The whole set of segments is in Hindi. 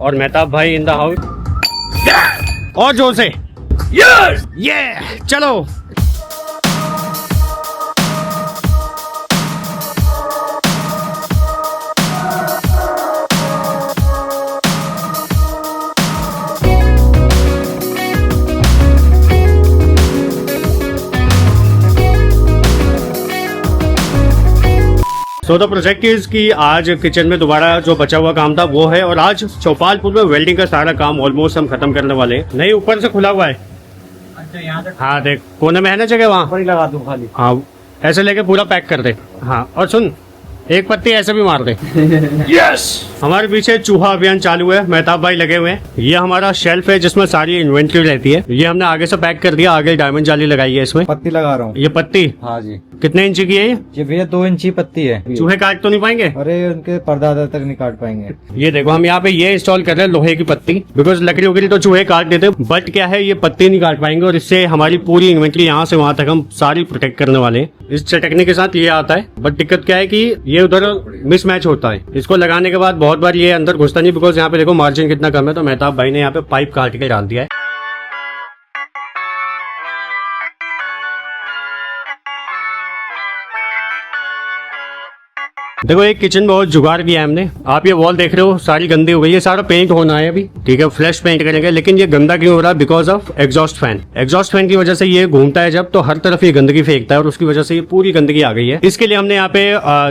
और मेहताब भाई इन द हाउस। और जोर से यस ये चलो। सो द प्रोजेक्ट इज कि आज किचन में दोबारा जो बचा हुआ काम था वो है, और आज चौपालपुर में वेल्डिंग का सारा काम ऑलमोस्ट हम खत्म करने वाले हैं। नहीं ऊपर से खुला हुआ है। अच्छा हाँ देख कोने में है ना जगह, वहाँ लगा दूं खाली। हाँ ऐसे लेके पूरा पैक कर दे। हाँ और सुन एक पत्ती ऐसे भी मार दे। यस हमारे पीछे चूहा अभियान चालू है, मेहताब भाई लगे हुए हैं। ये हमारा शेल्फ है जिसमें सारी इन्वेंट्री रहती है। ये हमने आगे से पैक कर दिया, आगे डायमंड जाली लगाई है। इसमें पत्ती लगा रहा हूँ। ये पत्ती हाँ जी कितने इंची की है ये भैया? 2 इंची पत्ती है। चूहे काट तो नहीं पाएंगे? अरे उनके परदादा तक नहीं काट पाएंगे। ये देखो हम यहाँ पे ये इंस्टॉल कर रहे हैं लोहे की पत्ती, बिकॉज लकड़ी वकड़ी तो चूहे काट देते, बट क्या है ये पत्ती नहीं काट पाएंगे, और इससे हमारी पूरी इन्वेंट्री यहाँ से वहां तक हम सारी प्रोटेक्ट करने वाले हैं। इस चटकने के साथ ये आता है, बट दिक्कत क्या है कि ये उधर मिसमैच होता है। इसको लगाने के बाद बहुत बार ये अंदर घुसता नहीं, बिकॉज यहाँ पे देखो मार्जिन कितना कम है। तो मेहताब भाई ने यहाँ पे पाइप काट के डाल दिया है। देखो एक किचन बहुत जुगाड़ किया है हमने। आप ये वॉल देख रहे हो सारी गंदी हो गई है, सारा पेंट होना है अभी, ठीक है फ्लैश पेंट करेंगे, लेकिन ये गंदा क्यों हो रहा है? Because of exhaust fan. Exhaust fan की वजह से ये घूमता है जब, तो हर तरफ ये गंदगी फेंकता है, और उसकी वजह से ये पूरी गंदगी आ गई है। इसके लिए हमने यहाँ पे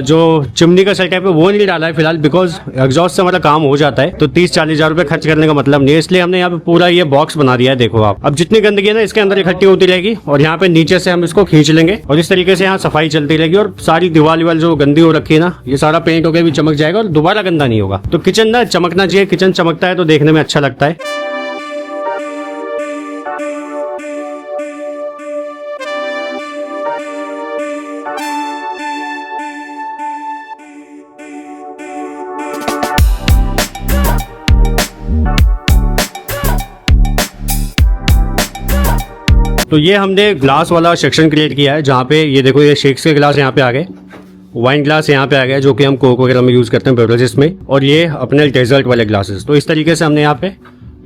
जो चिमनी का सेटअप है वो नहीं डाला है फिलहाल, बिकॉज एग्जॉस्ट से हमारा काम हो जाता है, तो 30-40 हजार रुपए खर्च करने का मतलब नहीं है। इसलिए हमने यहाँ पे पूरा ये बॉक्स बना दिया है। देखो आप अब जितनी गंदगी है ना इसके अंदर इकट्ठी होती रहेगी, और यहाँ पे नीचे से हम इसको खींच लेंगे, और इस तरीके से यहाँ सफाई चलती रहेगी, और सारी दीवार जो गंदी हो रखी है ना ये सारा पेंट हो भी चमक जाएगा और दोबारा गंदा नहीं होगा। तो किचन ना चमकना चाहिए, किचन चमकता है तो देखने में अच्छा लगता है। तो ये हमने ग्लास वाला सेक्शन क्रिएट किया है, जहाँ पे ये देखो ये शेक्स के ग्लास यहाँ पे आ गए, वाइन ग्लास यहाँ पे आ गया जो कि हम कोक वगैरह में यूज करते हैं बेवरेजेस में, और ये अपने डेजर्ट वाले ग्लासेस। तो इस तरीके से हमने यहाँ पे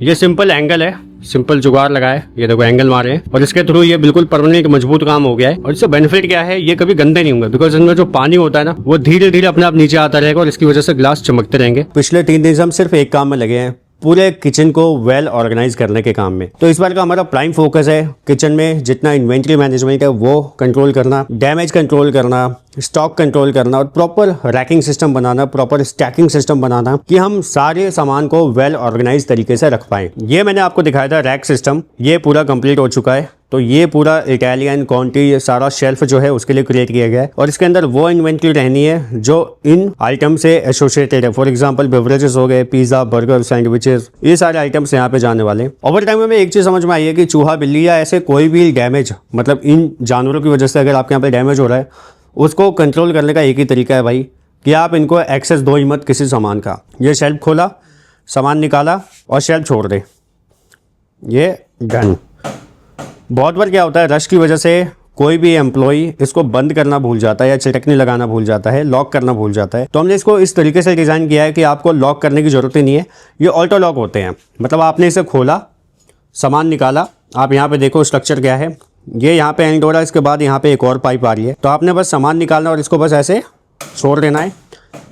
ये सिंपल एंगल है, सिंपल जुगाड़ लगाए, ये देखो एंगल मारे हैं, और इसके थ्रू ये बिल्कुल परमानेंट मजबूत काम हो गया है। और इससे बेनिफिट क्या है, ये कभी गंदे नहीं होंगे, बिकॉज इनमें जो पानी होता है ना वो धीरे धीरे अपने आप नीचे आता रहेगा, और इसकी वजह से ग्लास चमकते रहेंगे। पिछले 3 दिन से हम सिर्फ एक काम में लगे हैं, पूरे किचन को वेल ऑर्गेनाइज करने के काम में। तो इस बार का हमारा प्राइम फोकस है किचन में जितना इन्वेंट्री मैनेजमेंट है वो कंट्रोल करना, डैमेज कंट्रोल करना, स्टॉक कंट्रोल करना, और प्रॉपर रैकिंग सिस्टम बनाना, प्रॉपर स्टैकिंग सिस्टम बनाना, कि हम सारे सामान को वेल ऑर्गेनाइज तरीके से रख पाए। ये मैंने आपको दिखाया था रैक सिस्टम, ये पूरा कंप्लीट हो चुका है। तो ये पूरा इटालियन क्वांटिटी सारा शेल्फ जो है उसके लिए क्रिएट किया गया है, और इसके अंदर वो इन्वेंट्री रहनी है जो इन आइटम से एसोसिएटेड है। फॉर एग्जांपल बेवरेजेस हो गए, पिज्जा, बर्गर, सैंडविचेस, ये सारे आइटम्स यहाँ पे जाने वाले हैं। ओवर टाइम में एक चीज समझ में आई है कि चूहा, बिल्ली या ऐसे कोई भी डैमेज, मतलब इन जानवरों की वजह से अगर आपके यहाँ पे डैमेज हो रहा है, उसको कंट्रोल करने का एक ही तरीका है भाई, कि आप इनको एक्सेस दो ही मत किसी सामान का। ये शेल्फ खोला, सामान निकाला और शेल्फ छोड़ दे, ये डन। बहुत बार क्या होता है, रश की वजह से कोई भी एम्प्लॉई इसको बंद करना भूल जाता है, या चटकनी लगाना भूल जाता है, लॉक करना भूल जाता है। तो हमने इसको इस तरीके से डिज़ाइन किया है कि आपको लॉक करने की ज़रूरत ही नहीं है, ये ऑटो लॉक होते हैं। मतलब आपने इसे खोला, सामान निकाला, आप यहाँ पे देखो स्ट्रक्चर क्या है, ये यहाँ पे एंड हो रहा है, इसके बाद यहाँ पे एक और पाइप आ रही है। तो आपने बस सामान निकालना और इसको बस ऐसे छोड़ देना है,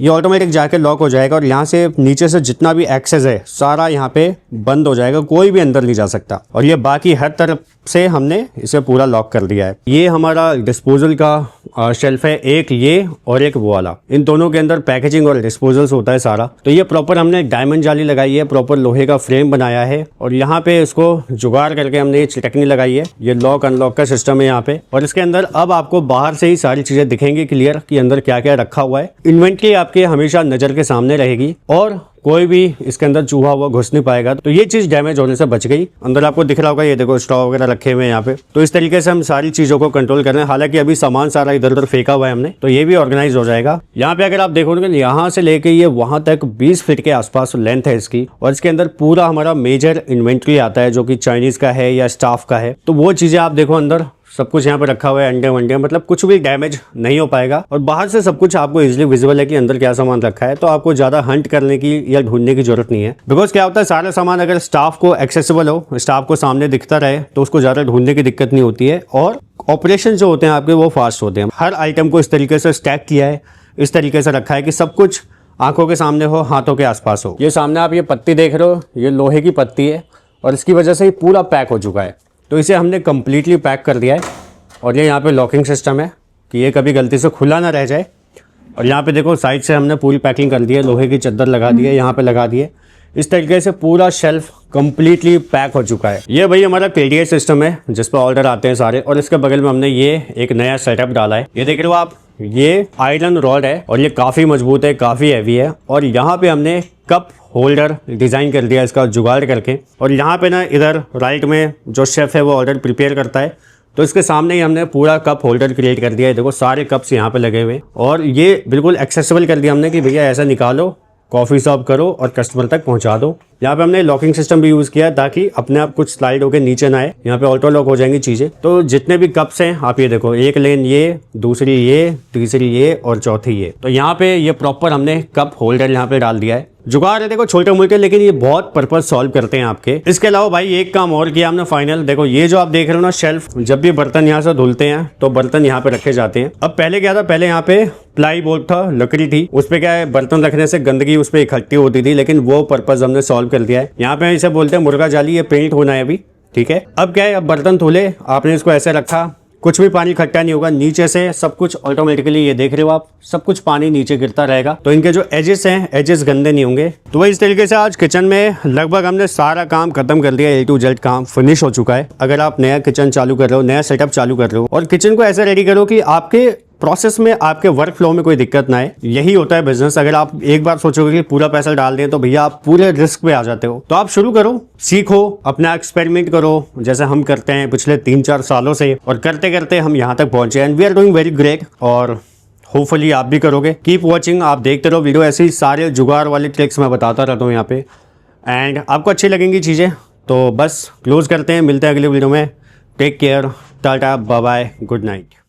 ये ऑटोमेटिक जाके लॉक हो जाएगा, और यहाँ से नीचे से जितना भी एक्सेस है सारा यहाँ पे बंद हो जाएगा, कोई भी अंदर नहीं जा सकता। और ये बाकी हर तरफ से हमने इसे पूरा लॉक कर दिया है। ये हमारा डिस्पोजल का शेल्फ है, एक ये और एक वो वाला, इन दोनों के अंदर पैकेजिंग और डिस्पोजल्स होता है सारा। तो ये प्रॉपर हमने डायमंड जाली लगाई है, प्रॉपर लोहे का फ्रेम बनाया है, और यहाँ पे इसको जुगाड़ करके हमने चिटकनी लगाई है। ये लॉक अनलॉक का सिस्टम है यहाँ पे, और इसके अंदर अब आपको बाहर से ही सारी चीजें दिखेंगी क्लियर कि अंदर क्या क्या रखा हुआ है। इन्वेंट्री आपके हमेशा नजर के सामने रहेगी, और कोई भी इसके अंदर चूहा हुआ घुस नहीं पाएगा। तो ये चीज डैमेज होने से बच गई। अंदर आपको दिख रहा होगा, ये देखो स्टॉव वगैरह रखे हुए हैं यहाँ पे। तो इस तरीके से हम सारी चीजों को कंट्रोल कर रहे हैं। हालांकि अभी सामान सारा इधर उधर फेंका हुआ है हमने, तो ये भी ऑर्गेनाइज हो जाएगा। यहाँ पे अगर आप देखोगे यहाँ से लेके ये वहां तक 20 फीट के आसपास लेंथ है इसकी, और इसके अंदर पूरा हमारा मेजर इन्वेंट्री आता है जो कि चाइनीज का है या स्टाफ का है। तो वो चीजें आप देखो अंदर सब कुछ यहाँ पे रखा हुआ है, अंडे वंडे, मतलब कुछ भी डैमेज नहीं हो पाएगा। और बाहर से सब कुछ आपको इजीली विजिबल है कि अंदर क्या सामान रखा है, तो आपको ज़्यादा हंट करने की या ढूंढने की जरूरत नहीं है। बिकॉज क्या होता है, सारा सामान अगर स्टाफ को एक्सेसिबल हो, स्टाफ को सामने दिखता रहे, तो उसको ज़्यादा ढूंढने की दिक्कत नहीं होती है और ऑपरेशन जो होते हैं आपके वो फास्ट होते हैं। हर आइटम को इस तरीके से स्टैक किया है, इस तरीके से रखा है कि सब कुछ आंखों के सामने हो, हाथों के आसपास हो। ये सामने आप ये पत्ती देख रहे हो, ये लोहे की पत्ती है और इसकी वजह से ही पूरा पैक हो चुका है। तो इसे हमने कम्प्लीटली पैक कर दिया है और ये यहाँ पे लॉकिंग सिस्टम है कि ये कभी गलती से खुला ना रह जाए। और यहाँ पे देखो साइड से हमने पूरी पैकिंग कर दी है, लोहे की चद्दर लगा दी है, यहाँ पे लगा दी है। इस तरीके से पूरा शेल्फ कम्प्लीटली पैक हो चुका है। ये भाई हमारा KDI सिस्टम है जिस पर ऑर्डर आते हैं सारे। और इसके बगल में हमने ये एक नया सेटअप डाला है, ये देख रहे हो आप, ये आयरन रॉड है और ये काफ़ी मजबूत है, काफ़ी हैवी है। और यहाँ पे हमने कप होल्डर डिज़ाइन कर दिया इसका जुगाड़ करके। और यहाँ पे ना इधर राइट में जो शेफ़ है वो ऑर्डर प्रिपेयर करता है, तो इसके सामने ही हमने पूरा कप होल्डर क्रिएट कर दिया है। देखो सारे कप्स यहाँ पे लगे हुए और ये बिल्कुल एक्सेसिबल कर दिया हमने कि भैया ऐसा निकालो, कॉफ़ी सर्व करो और कस्टमर तक पहुँचा दो। यहाँ पे हमने लॉकिंग सिस्टम भी यूज़ किया है ताकि अपने आप कुछ स्लाइड होकर नीचे ना आए। यहाँ पे ऑटो लॉक हो जाएंगी चीज़ें। तो जितने भी कप्स हैं आप ये देखो, एक लेन ये, दूसरी ये, तीसरी ये और चौथी ये। तो यहाँ पे ये प्रॉपर हमने कप होल्डर यहाँ पे डाल दिया है। जुगाड़ है देखो छोटे मोटे, लेकिन ये बहुत पर्पज सॉल्व करते हैं आपके। इसके अलावा भाई एक काम और किया हमने फाइनल, देखो ये जो आप देख रहे हो ना शेल्फ, जब भी बर्तन यहाँ से धुलते हैं तो बर्तन यहाँ पे रखे जाते हैं। अब पहले क्या था, पहले यहाँ पे प्लाई बोर्ड था, लकड़ी थी, उस पे क्या है बर्तन रखने से गंदगी उस पर इकट्ठी होती थी, लेकिन वो पर्पज हमने सॉल्व कर दिया है। यहाँ पे इसे बोलते हैं मुर्गा जाली, ये पेंट होना है अभी, ठीक है। अब क्या है, अब बर्तन धुले, आपने इसको ऐसे रखा, कुछ भी पानी इकट्ठा नहीं होगा, नीचे से सब कुछ ऑटोमेटिकली, ये देख रहे हो आप, सब कुछ पानी नीचे गिरता रहेगा। तो इनके जो एजेस हैं, एजेस गंदे नहीं होंगे। तो वही इस तरीके से आज किचन में लगभग हमने सारा काम खत्म कर दिया, A to Z काम फिनिश हो चुका है। अगर आप नया किचन चालू कर रहे हो, नया सेटअप चालू कर रहे हो और किचन को ऐसे रेडी करो कि आपके प्रोसेस में, आपके वर्क फ्लो में कोई दिक्कत ना आए, यही होता है बिजनेस। अगर आप एक बार सोचोगे कि पूरा पैसा डाल दें तो भैया आप पूरे रिस्क पे आ जाते हो। तो आप शुरू करो, सीखो, अपना एक्सपेरिमेंट करो जैसे हम करते हैं पिछले 3-4 सालों से, और करते करते हम यहाँ तक पहुंचे and we are doing very great. और होपफुली आप भी करोगे। कीप वॉचिंग, आप देखते रहो वीडियो, ऐसे ही सारे जुगाड़ वाले ट्रिक्स मैं बताता रहता हूँ यहाँ पे एंड आपको अच्छी लगेंगी चीज़ें। तो बस क्लोज करते हैं, मिलते हैं अगले वीडियो में। Take care, tata, bye bye, good night.